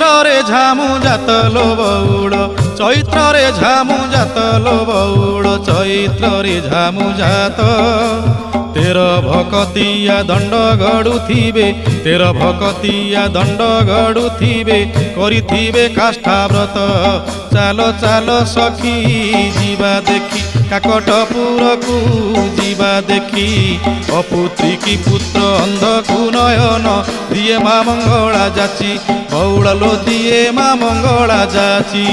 চৈত্রে ঝামু জাতলো বৌড়, চৈত্রে ঝামু জাতলো বৌড়, চৈত্রে ঝামু জাত। তের ভকতিয়া দণ্ড গড়ুথিবে, তের ভকতিয়া দণ্ড গড়ুথিবে, করিথিবে কাষ্ঠাব্রত। চালো চালো সখী ଯିବା দেখি, কাকটপুরকু ଯିବା দেখি। অপুত্রী কি পুত্র অন্ধকু নয়ন, দিয়ে মা মঙ্গলা যাচি, বৌড়লো দিয়ে মা মঙ্গলা যাচি।